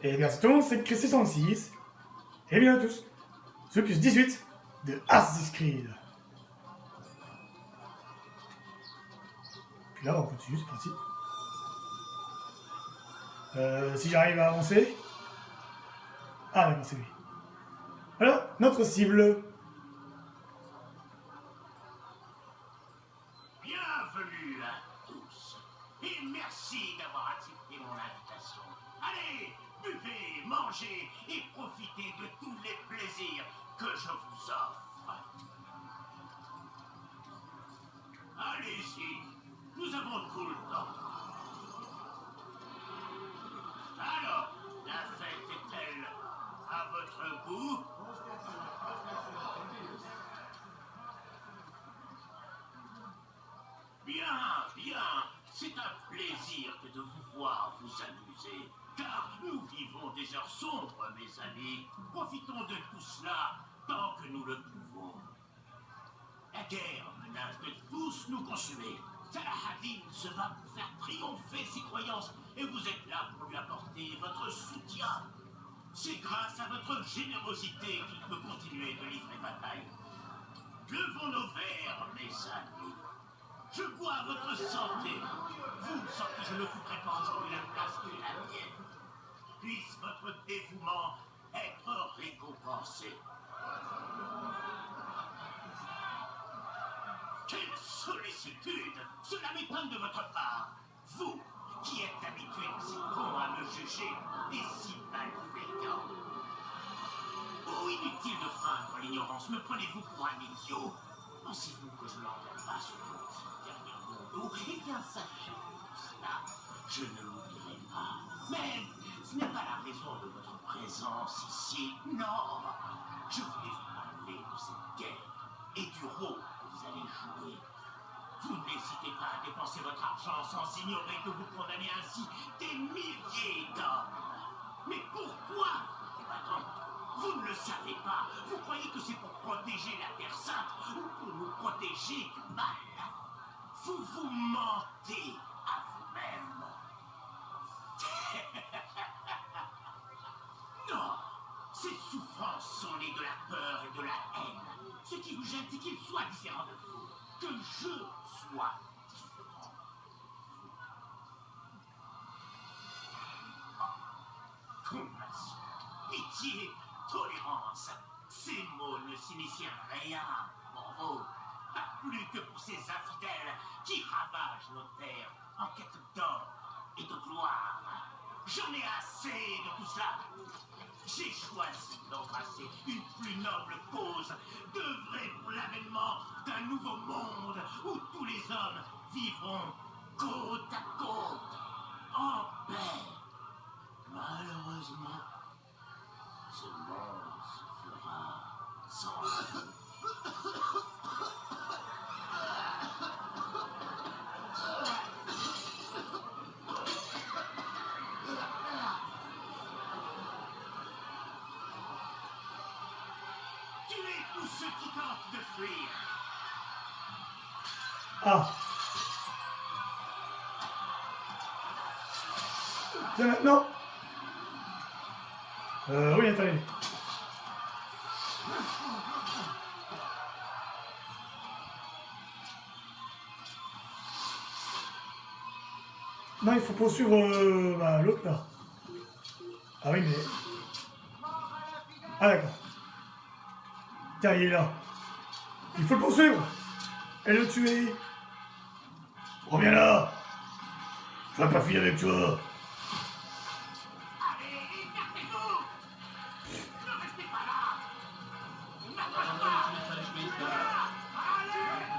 Et bien c'est tout le monde, c'est Chris 106. Et bien à tous. Ce plus 18 de Assassin's Creed. Puis là on continue, c'est parti. Si j'arrive à avancer. Ah d'accord, c'est lui. Alors, notre cible. Bienvenue à tous. Et merci d'avoir accepté mon invitation. Allez, buvez, mangez et profitez de tous les plaisirs que je vous offre. Allez-y, nous avons tout le temps. Alors, la fête est-elle à votre goût? Bien, bien. C'est un plaisir que de vous voir vous amuser. Car nous vivons des heures sombres, mes amis. Profitons de tout cela tant que nous le pouvons. La guerre menace de tous nous consumer. Saladin se bat pour faire triompher ses croyances et vous êtes là pour lui apporter votre soutien. C'est grâce à votre générosité qu'il peut continuer de livrer bataille. Levons nos verres, mes amis. Je bois à votre santé. Vous, sans que je ne couperai pas aujourd'hui la place qui est la mienne. Puisse votre dévouement être récompensé. Quelle sollicitude! Cela m'étonne de votre part. Vous, qui êtes habitué si con à me juger et si malveillant. Oh, inutile de feindre l'ignorance. Me prenez-vous pour un idiot? Pensez-vous que je n'entends pas ce que vous dites derrière mon dos? Eh bien, sachez tout cela. Je ne l'oublierai pas. Mais ce n'est pas la raison de votre présence ici. Non. Je voulais vous parler de cette guerre et du rôle que vous allez jouer. Vous n'hésitez pas à dépenser votre argent sans ignorer que vous condamnez ainsi des milliers d'hommes. Mais pourquoi, combattants? Vous ne le savez pas. Vous croyez que c'est pour protéger la Terre Sainte ou pour nous protéger du mal? Vous vous mentez à vous-même. Non. Ces souffrances sont nées de la peur et de la haine. Ce qui vous gêne, c'est qu'il soit différent de vous. Que je sois différent. Compassion, pitié, tolérance. Ces mots ne signifient rien pour vous. Pas plus que pour ces infidèles qui ravagent nos terres en quête d'or et de gloire. J'en ai assez de tout cela. J'ai choisi d'embrasser une plus noble cause, d'œuvrer pour l'avènement d'un nouveau monde où tous les hommes vivront côte à côte, en paix. Malheureusement, ce monde se fera sans vie. Tuez tous ceux qui tentent de fuir. Ah. C'est maintenant. Oui, attendez. Non, il faut poursuivre l'autre là. Ah oui, mais. Ah d'accord. Tiens, il est là. Il faut le poursuivre et le tuer. Reviens là. Je vais pas finir avec toi. Allez, écartez-vous! Ne restez pas là!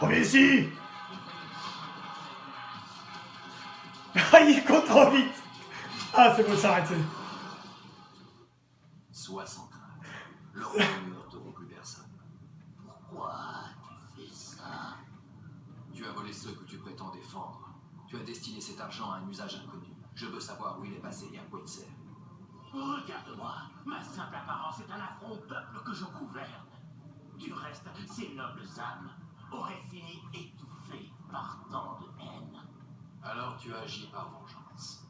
Reviens ici. Ah, il court trop vite. Ah, c'est bon, s'arrêter. Sois sans crainte. Le royaume ne heurteront plus personne. Pourquoi tu fais ça? Tu as volé ceux que tu prétends défendre. Tu as destiné cet argent à un usage inconnu. Je veux savoir où il est passé et à quoi il sert. Regarde-moi, ma simple apparence est un affront au peuple que je gouverne. Du reste, ces nobles âmes auraient fini étouffées par tant de haine. Alors tu as agi par vengeance.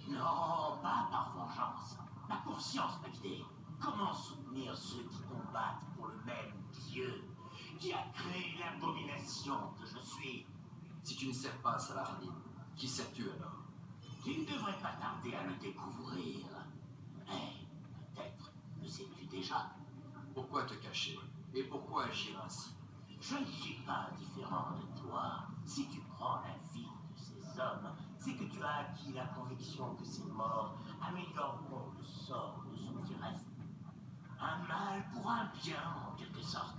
Non, pas par vengeance. La conscience m'a guidé. Comment soutenir ceux qui combattent pour le même Dieu qui a créé l'abomination que je suis? Si tu ne sers pas Saladin, qui sers-tu alors? Tu ne devrais pas tarder à le découvrir. Mais peut-être le sais-tu déjà. Pourquoi te cacher? Et pourquoi agir ainsi? Je ne suis pas différent de toi. Si tu prends la vie de ces hommes, c'est que tu as acquis la conviction que ces morts amélioreront le sort de ceux qui restent. Un mal pour un bien, en quelque sorte.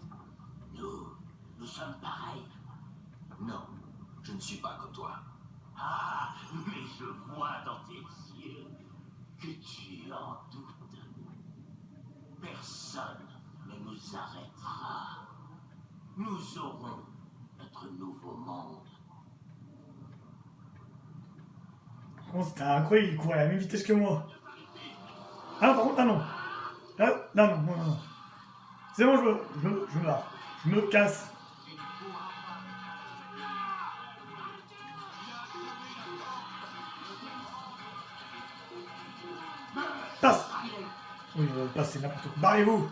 Nous sommes pareils. Non, je ne suis pas comme toi. Ah, mais je vois dans tes yeux que tu en doutes. Personne ne nous arrêtera. Nous aurons notre nouveau monde. Oh, c'était incroyable, il courait à la même vitesse que moi. Ah non, par contre, ah non. Là, non, non, non, non. C'est bon, je me barre. Je me casse. Passe. Oui, passe, c'est n'importe quoi. Barrez-vous.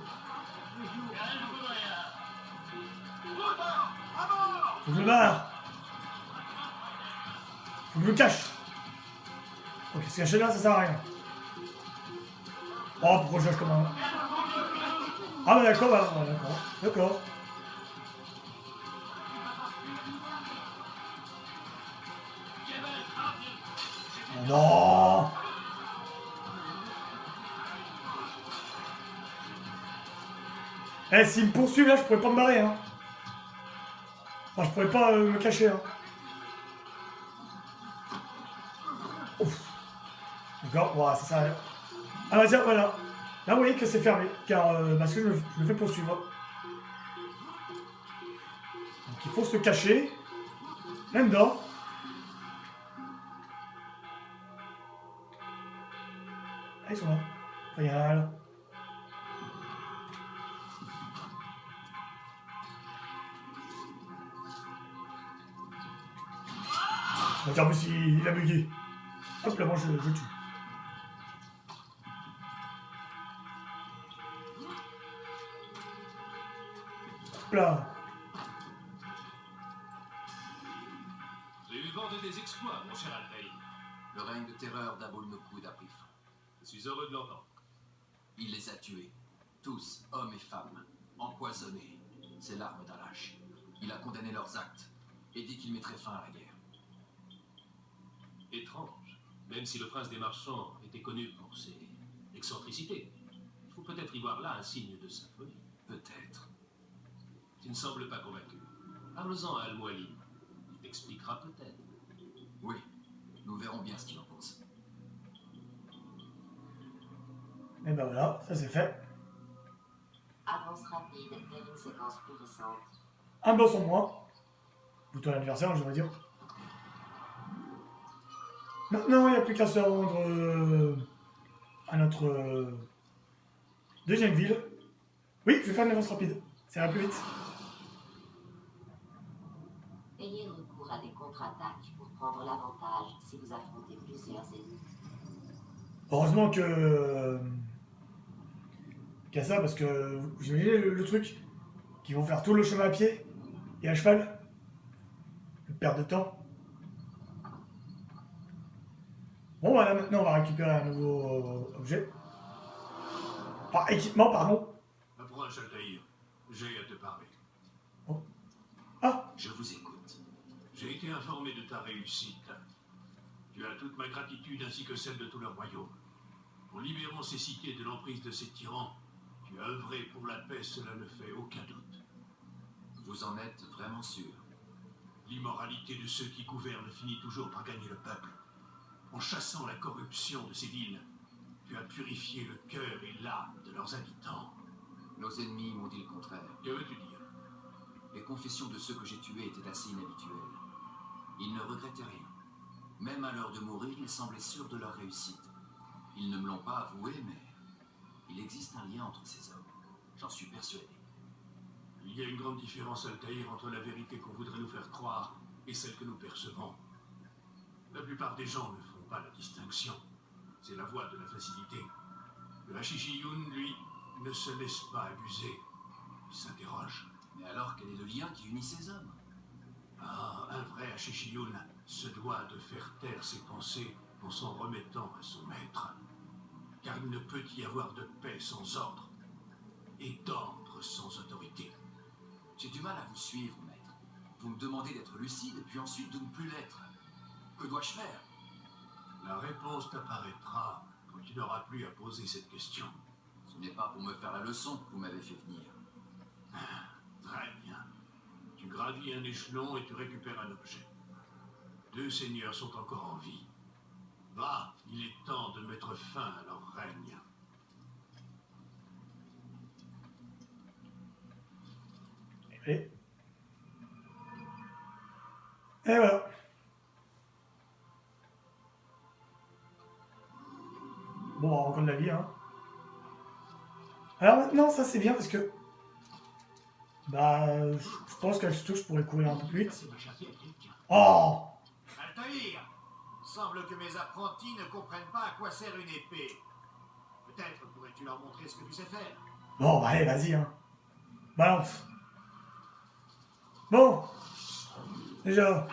Faut que je me barre. Faut que je me cache. Ok, se cacher là, ça sert à rien. Oh, pourquoi je lâche comme un... Ah bah d'accord, bah, d'accord. D'accord. Oh non. Eh, s'ils me poursuivent là, je pourrais pas me barrer, hein. Enfin, je pourrais pas me cacher, hein. Ouf. D'accord, voilà, ça sert à rien. Ah bah tiens, voilà. Là, vous voyez que c'est fermé, car parce que je me fais poursuivre. Donc il faut se cacher. Là-dedans. Ah, ils sont là. Enfin, il y en a un là. Bah tiens, en plus, il a bugué. Hop là, moi, je tue. Hop là. J'ai eu vent de tes exploits, mon cher Altaïr. Le règne de terreur d'Abul Nokud a pris fin. Je suis heureux de l'entendre. Il les a tués. Tous, hommes et femmes. Empoisonnés. C'est l'arme d'un lâche. Il a condamné leurs actes et dit qu'il mettrait fin à la guerre. Étrange. Même si le prince des marchands était connu pour ses excentricités, il faut peut-être y voir là un signe de sa folie. Peut-être. Tu ne sembles pas convaincu. Parle-en à Al-Mualim. Il t'expliquera peut-être. Oui, nous verrons bien ce qu'il en pense. Et ben voilà, ça c'est fait. Avance rapide vers une séquence plus récente. Un boss en moins. Plutôt l'anniversaire, je vais dire. Maintenant, il n'y a plus qu'à se rendre à notre deuxième ville. Oui, je vais faire une avance rapide. Ça ira plus vite. Ayez recours à des contre-attaques pour prendre l'avantage si vous affrontez plusieurs ennemis. Heureusement que... qu'il y a ça, parce que vous imaginez le truc qu'ils vont faire tout le chemin à pied et à cheval. Une perte de temps. Bon, voilà, maintenant on va récupérer un nouveau objet. Enfin, équipement, pardon. Approche, Altaïr. J'ai à te parler. Ah, Je vous écoute. J'ai été informé de ta réussite. Tu as toute ma gratitude ainsi que celle de tout le royaume. En libérant ces cités de l'emprise de ces tyrans, tu as œuvré pour la paix, cela ne fait aucun doute. Vous en êtes vraiment sûr? L'immoralité de ceux qui gouvernent finit toujours par gagner le peuple. En chassant la corruption de ces villes, tu as purifié le cœur et l'âme de leurs habitants. Nos ennemis m'ont dit le contraire. Que veux-tu dire? Les confessions de ceux que j'ai tués étaient assez inhabituelles. Ils ne regrettaient rien. Même à l'heure de mourir, ils semblaient sûrs de leur réussite. Ils ne me l'ont pas avoué, mais il existe un lien entre ces hommes. J'en suis persuadé. Il y a une grande différence, Altaïr, entre la vérité qu'on voudrait nous faire croire et celle que nous percevons. La plupart des gens ne font pas la distinction. C'est la voie de la facilité. Le Hashishiyun, lui, ne se laisse pas abuser. Il s'interroge. Mais alors, quel est le lien qui unit ces hommes? Ah, un vrai Hashishiyun se doit de faire taire ses pensées en s'en remettant à son maître. Car il ne peut y avoir de paix sans ordre, et d'ordre sans autorité. J'ai du mal à vous suivre, maître. Vous me demandez d'être lucide, puis ensuite de ne plus l'être. Que dois-je faire? La réponse t'apparaîtra quand tu n'auras plus à poser cette question. Ce n'est pas pour me faire la leçon que vous m'avez fait venir. Très bien. Tu gravis un échelon et tu récupères un objet. 2 seigneurs sont encore en vie. Va, il est temps de mettre fin à leur règne. Et voilà. Bon, on rencontre la vie, hein. Alors maintenant, ça c'est bien parce que... Bah, je pense qu'avec ce tour, je pourrais courir un peu plus vite. Oh! Altaïr, il semble que mes apprentis ne comprennent pas à quoi sert une épée. Peut-être pourrais-tu leur montrer ce que tu sais faire. Bon, bah allez, vas-y, hein. Balance. Bon. Déjà.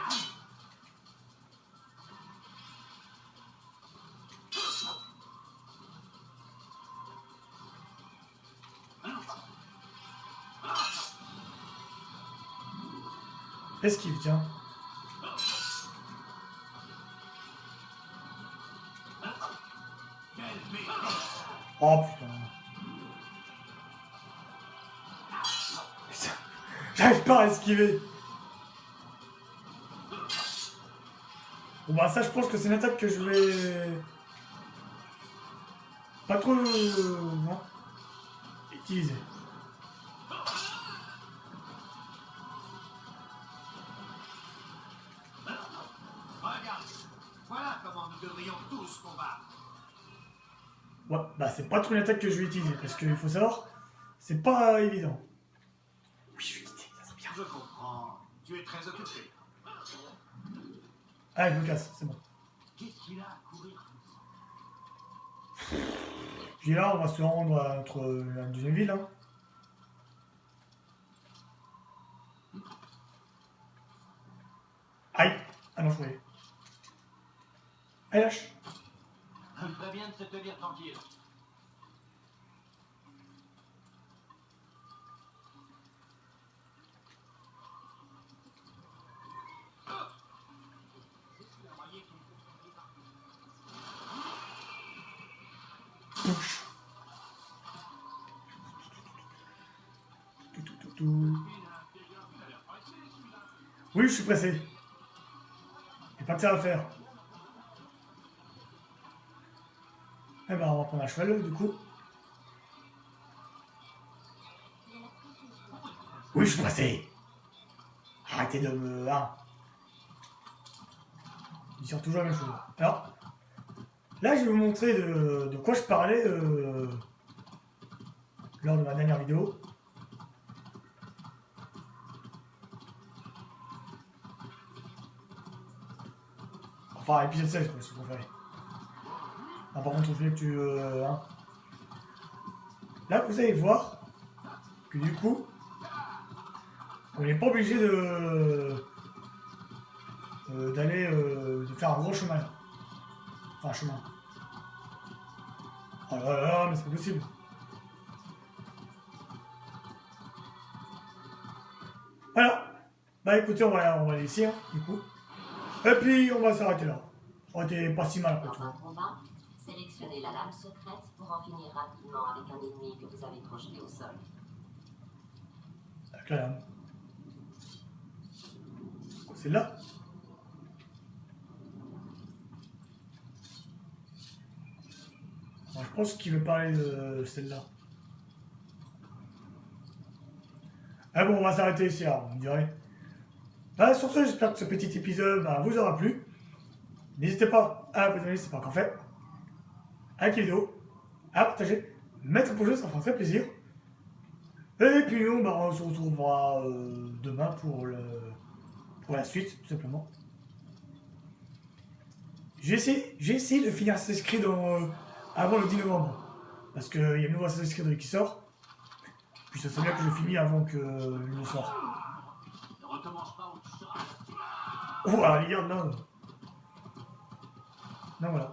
Esquive, tiens. Oh putain. Putain. J'arrive pas à esquiver. Bon bah ça je pense que c'est une attaque que je vais... Pas trop... non. Utiliser. Regarde, voilà comment nous devrions tous combattre. Ouais, bah c'est pas trop une attaque que je vais utiliser, parce qu'il faut savoir, c'est pas évident. Oui, je vais quitter, ça sera bien. Je comprends, tu es très occupé. Ah, je me casse, c'est bon. Qu'est-ce qu'il a à courir? Puis là, on va se rendre à notre la deuxième ville. Hein. Aïe! Ah non, je voulais. Allez, lâche! Très bien de te tenir tranquille. Touche! Tout. Oui, je suis pressé. J'ai pas que ça à faire. Eh ben, on va prendre un cheval, du coup. Oui, je suis pressé. Arrêtez de me... Ah. Ils sortent toujours la même chose. Alors, là, je vais vous montrer de quoi je parlais lors de ma dernière vidéo. Enfin, épisode 16, quoi, si vous préférez. Ah, par contre, je voulais que tu... hein. Là, vous allez voir que du coup, on n'est pas obligé de... d'aller... de faire un gros chemin. Là. Enfin, un chemin. Oh là là, mais c'est pas possible. Voilà. Bah écoutez, on va aller ici, hein, du coup. Et puis, on va s'arrêter là. On était pas si mal, après, tu Dans un vois. combat, sélectionnez la lame secrète pour en finir rapidement avec un ennemi que vous avez projeté au sol. Avec la lame. C'est là. Bon, je pense qu'il veut parler de celle-là. Ah bon, on va s'arrêter ici, alors, vous me direz. Bah, sur ce, j'espère que ce petit épisode vous aura plu. N'hésitez pas à vous abonner si ce n'est pas encore fait. À la vidéo, à partager, mettre un pouce bleu, ça fera très plaisir. Et puis nous, on se retrouvera demain pour la suite, tout simplement. j'ai essayé de finir Assassin's Creed avant le 10 novembre. Parce qu'il y a le nouveau Assassin's Creed qui sort. Puis ça serait bien que je finis avant que le sorte. Ne recommence pas ou tu seras... Oh, alors, non. Non, voilà.